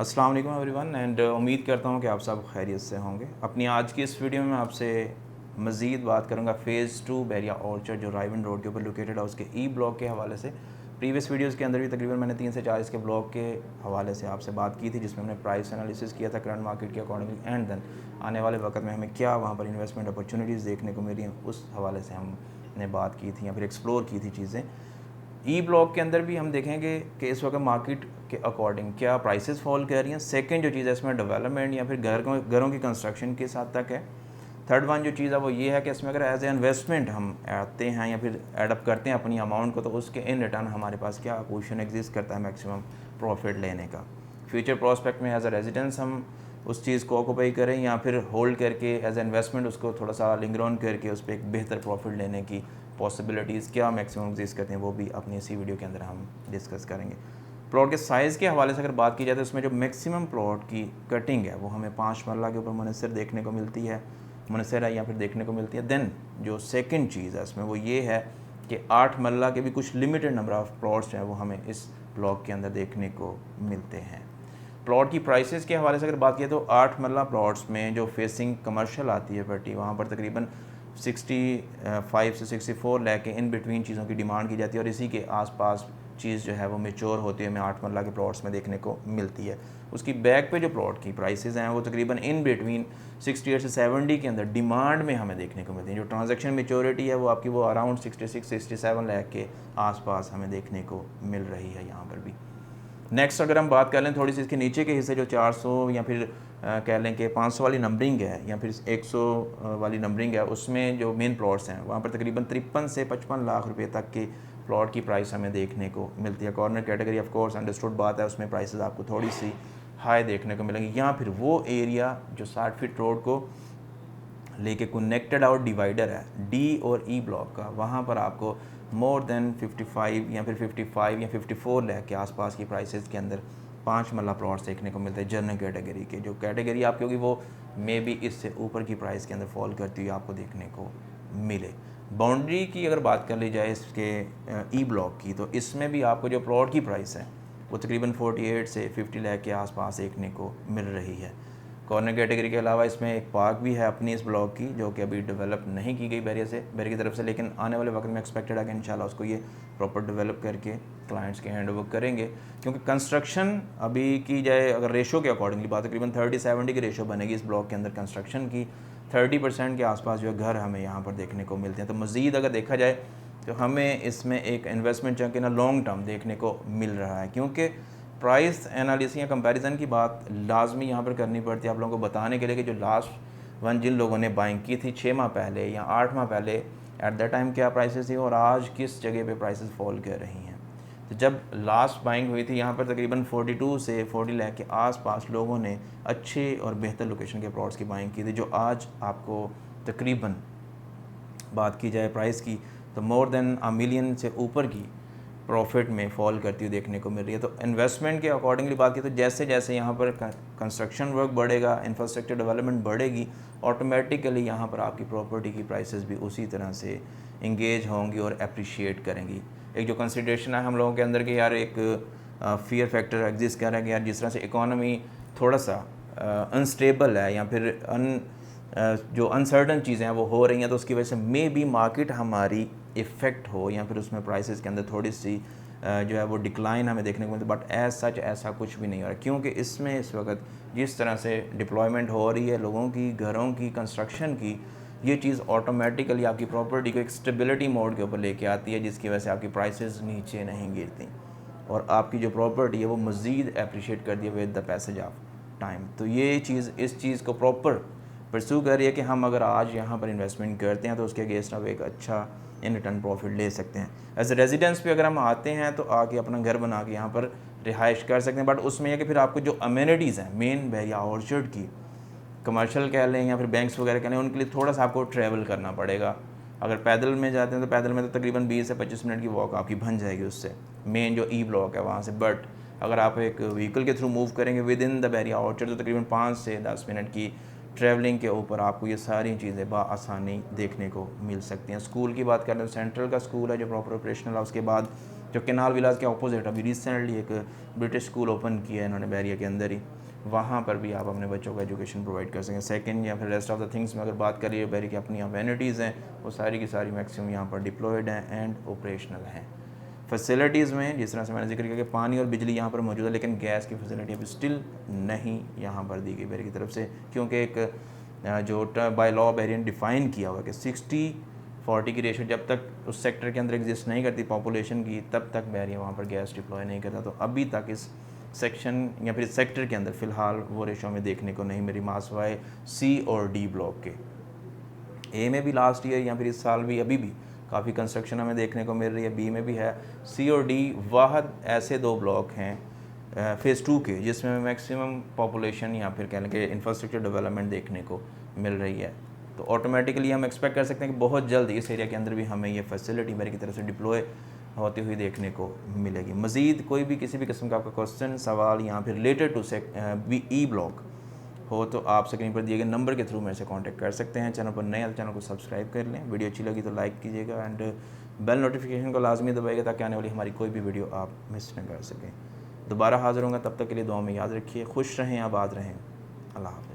अस्सलाम वालेकुम everyone and उम्मीद करता हूँ कि आप सब खैरियत से होंगे। अपनी आज की इस वीडियो में आपसे मज़ीद बात करूँगा फ़ेज़ 2 बैरिया ऑर्चर्ड जो राइवन रोड के ऊपर लोकेटेड है उसके ई ब्लॉक के हवाले से। प्रीवियस वीडियोस के अंदर भी तकरीबन मैंने 3 से 4 इसके ब्लॉक के हवाले से आपसे बात की थी, जिसमें हमने प्राइस एनालिसिस किया था करंट मार्केट के अकॉर्डिंगली एंड देन आने वाले वक्त में हमें क्या वहाँ पर इन्वेस्टमेंट अपॉर्चुनिटीज़ देखने को मिली हैं उस हवाले से हमने बात की थी या फिर एक्सप्लोर की थी चीज़ें। ई ब्लॉक के अंदर भी हम देखेंगे कि इस वक्त मार्केट के अकॉर्डिंग क्या प्राइसेस फॉल कर रही हैं। सेकंड जो चीज़ है इसमें डेवलपमेंट या फिर घरों की कंस्ट्रक्शन के साथ तक है। थर्ड वन जो चीज़ है वो ये है कि इसमें अगर एज ए इन्वेस्टमेंट हम आते हैं या फिर एडअप करते हैं अपनी अमाउंट को, तो उसके इन रिटर्न हमारे पास क्या पोजीशन एग्जिस्ट करता है मैक्सिमम प्रॉफिट लेने का। फ्यूचर प्रॉस्पेक्ट में एज अ रेजिडेंस हम उस चीज़ को ऑक्यूपाई करें या फिर होल्ड करके एज ए इन्वेस्टमेंट उसको थोड़ा सा लिंगर ऑन करके उस पर एक बेहतर प्रॉफिट लेने की पॉसिबिलिटीज़ क्या मैक्सिमम एग्जिस्ट करते हैं, वो भी अपनी इसी वीडियो के अंदर हम डिस्कस करेंगे। प्लॉट के साइज़ के हवाले से अगर बात की जाए तो इसमें जो मैक्सिमम प्लॉट की कटिंग है वो हमें 5 मरला के ऊपर मुनसर देखने को मिलती है, मुनसर है या फिर देखने को मिलती है। देन जो सेकंड चीज़ है इसमें वो ये है कि 8 मरला के भी कुछ लिमिटेड नंबर ऑफ़ प्लॉट्स हैं वो हमें इस ब्लॉक के अंदर देखने को मिलते हैं। प्लॉट की प्राइसेस के हवाले से अगर बात किया तो 8 मरला प्लॉट्स में जो फेसिंग कमर्शियल आती है प्रॉपर्टी, वहाँ पर तकरीबन 65 से 64 लाख के इन बिटवीन चीज़ों की डिमांड की जाती है और इसी के आसपास चीज़ जो है वो मेच्योर होती है, हमें 8 मरला के प्लॉट्स में देखने को मिलती है। उसकी बैक पे जो प्लॉट की प्राइसेस हैं वो तकरीबन इन बिटवीन 68 से 70 के अंदर डिमांड में हमें देखने को मिलती है। जो ट्रांजैक्शन मेच्योरिटी है वो आपकी वो अराउंड 66-67 लाख के आसपास हमें देखने को मिल रही है यहाँ पर भी। नेक्स्ट अगर हम बात कर लें थोड़ी सी इसके नीचे के हिस्से जो 400 या फिर कह लें कि 500 वाली नंबरिंग है या फिर 100 वाली नंबरिंग है, उसमें जो मेन प्लॉट्स हैं वहाँ पर तकरीबन 53 से 55 लाख रुपए तक के प्लॉट की प्राइस हमें देखने को मिलती है। Corner category of course understood बात है, उसमें प्राइसेस आपको थोड़ी सी हाई देखने को मिलेंगी। या फिर वो एरिया जो 60 फीट रोड को लेके कनेक्टेड आउट डिवाइडर है डी और ई ब्लॉक का, वहाँ पर आपको मोर देन 55 या फिर 55 या 54 लाख के आसपास की प्राइसेस के अंदर 5 मरला प्लॉट्स देखने को मिलते हैं जनरल कैटेगरी के। जो कैटेगरी आपकी होगी वो मे बी इससे ऊपर की प्राइस के अंदर फॉल करती हुई आपको देखने को मिले। बाउंड्री की अगर बात कर ली जाए इसके ई ब्लॉक की, तो इसमें भी आपको जो प्लॉट की प्राइस है वो तकरीबन 48 से 50 लाख के आसपास देखने को मिल रही है। कॉर्नर कैटेगरी के अलावा इसमें एक पार्क भी है अपनी इस ब्लॉक की, जो कि अभी डेवलप नहीं की गई बैरियर की तरफ से, लेकिन आने वाले वक्त में एक्सपेक्टेड है कि इंशाल्लाह उसको ये प्रॉपर डेवलप करके क्लाइंट्स के हैंड ओवर करेंगे। क्योंकि कंस्ट्रक्शन अभी की जाए अगर रेशो के अकॉर्डिंगली बात, तकरीबन 30-70 की रेशो बनेगी इस ब्लॉक के अंदर कंस्ट्रक्शन की। 30% के आसपास जो है घर हमें यहाँ पर देखने को मिलते हैं। तो मज़ीद अगर देखा जाए तो हमें इसमें एक investment chunk in long term देखने को मिल रहा है। क्योंकि प्राइस एनालिसिस या कंपैरिजन की बात लाजमी यहाँ पर करनी पड़ती है आप लोगों को बताने के लिए कि जो लास्ट वन जिन लोगों ने बाइंग की थी 6 माह पहले या 8 माह पहले, एट दैट टाइम क्या प्राइसेस थी और आज किस जगह पे प्राइसेस फॉल कर रही हैं। तो जब लास्ट बाइंग हुई थी यहाँ पर तकरीबन 42 से 40 लाख के आसपास लोगों ने अच्छे और बेहतर लोकेशन के प्लॉट्स की बाइंग की थी, जो आज आपको तकरीबन बात की जाए प्राइस की तो मोर देन $1 मिलियन से ऊपर की प्रॉफिट में फॉल करती हुई देखने को मिल रही है। तो इन्वेस्टमेंट के अकॉर्डिंगली बात की तो जैसे जैसे यहाँ पर कंस्ट्रक्शन वर्क बढ़ेगा, इंफ्रास्ट्रक्चर डेवलपमेंट बढ़ेगी, ऑटोमेटिकली यहाँ पर आपकी प्रॉपर्टी की प्राइसेस भी उसी तरह से इंगेज होंगी और अप्रिशिएट करेंगी। एक जो कंसिडरेशन है हम लोगों के अंदर कि यार एक फियर फैक्टर एग्जिस्ट कर रहा है कि यार जिस तरह से इकॉनमी थोड़ा सा अनस्टेबल है या फिर जो अनसर्टन चीज़ें हैं वो हो रही हैं, तो उसकी वजह से मे बी मार्केट हमारी इफ़ेक्ट हो या फिर उसमें प्राइसेस के अंदर थोड़ी सी जो है वो डिक्लाइन हमें देखने को मिलती है। बट एज सच ऐसा कुछ भी नहीं हो रहा, क्योंकि इसमें इस वक्त जिस तरह से डिप्लॉयमेंट हो रही है लोगों की, घरों की, कंस्ट्रक्शन की, ये चीज़ ऑटोमेटिकली आपकी प्रॉपर्टी को एक स्टेबिलिटी मोड के ऊपर लेके आती है, जिसकी वजह से आपकी प्राइसेस नीचे नहीं गिरती और आपकी जो प्रॉपर्टी है वो मज़ीद अप्रिशिएट कर दी है with the passage of time. तो ये चीज़ इस चीज़ को प्रॉपर परस्यू कर रही है कि हम अगर आज यहाँ पर इन्वेस्टमेंट करते हैं तो उसके अगेंस्ट अब एक अच्छा इन रिटर्न प्रॉफिट ले सकते हैं। एज ए रेजिडेंस पे अगर हम आते हैं तो आके अपना घर बना के यहाँ पर रिहाइश कर सकते हैं। बट उसमें यह कि फिर आपको जो अमेनिटीज़ हैं मेन बैरिया ऑर्चर्ड की, कमर्शियल कह लें या फिर बैंक्स वगैरह कह लें, उनके लिए थोड़ा सा आपको ट्रैवल करना पड़ेगा। अगर पैदल में जाते हैं तो पैदल में तो तकरीबन 20 से 25 मिनट की वॉक आपकी बन जाएगी उससे मेन जो ई ब्लॉक है वहाँ से। बट अगर आप एक व्हीकल के थ्रू मूव करेंगे विद इन द बैरिया ऑर्चर्ड तो तकरीबन 5 से 10 मिनट की ट्रैवलिंग के ऊपर आपको ये सारी चीज़ें बआसानी देखने को मिल सकती हैं। स्कूल की बात करें तो सेंट्रल का स्कूल है जो प्रॉपर ऑपरेशनल है, उसके बाद जो केनाल विलास के अपोजिट अभी रिसेंटली एक ब्रिटिश स्कूल ओपन किया है इन्होंने बैरिया के अंदर ही, वहाँ पर भी आप अपने बच्चों को एजुकेशन प्रोवाइड कर सकें। सेकंड या फिर रेस्ट ऑफ द थिंग्स में अगर बात करिए, बैरिया की अपनी अमेनिटीज़ हैं वो सारी की सारी मैक्सिमम यहाँ पर डिप्लॉयड हैं एंड ऑपरेशनल हैं। फैसिलिटीज़ में जिस तरह से मैंने जिक्र किया कि पानी और बिजली यहाँ पर मौजूद है, लेकिन गैस की फैसिलिटी अभी स्टिल नहीं यहाँ पर दी गई बैरिया की तरफ से, क्योंकि एक जो बाय लॉ बैरिया ने डिफ़ाइन किया हुआ कि 60-40 की रेशो जब तक उस सेक्टर के अंदर एग्जिस्ट नहीं करती पॉपुलेशन की, तब तक बैरिया वहाँ पर गैस डिप्लॉय नहीं करता। तो अभी तक इस सेक्शन या फिर सेक्टर के अंदर फ़िलहाल वो रेशो में देखने को नहीं मिली, मासवाए सी और डी ब्लॉक के। ए में भी लास्ट ईयर या फिर इस साल भी अभी भी काफ़ी कंस्ट्रक्शन हमें देखने को मिल रही है। बी में भी है। सी और डी वाहद ऐसे 2 ब्लॉक हैं फ़ेज़ 2 के जिसमें मैक्सिमम पॉपुलेशन या फिर कह लें कि इंफ्रास्ट्रक्चर डेवलपमेंट देखने को मिल रही है। तो ऑटोमेटिकली हम एक्सपेक्ट कर सकते हैं कि बहुत जल्द इस एरिया के अंदर भी हमें ये फैसिलिटी मेरी की तरफ से डिप्लॉय होती हुई देखने को मिलेगी। मज़ीद कोई भी किसी भी किस्म का आपका क्वेश्चन, सवाल या फिर रिलेटेड टू ई ब्लॉक हो तो आप स्क्रीन पर दिए गए नंबर के थ्रू मेरे से कांटेक्ट कर सकते हैं। चैनल पर नए हैं तो चैनल को सब्सक्राइब कर लें, वीडियो अच्छी लगी तो लाइक कीजिएगा एंड बेल नोटिफिकेशन को लाजमी दबाइएगा ताकि आने वाली हमारी कोई भी वीडियो आप मिस न कर सकें। दोबारा हाज़िर होंगे, तब तक के लिए दुआ में याद रखिए। खुश रहें, आबाद रहें। अल्लाह हाफ़िज़।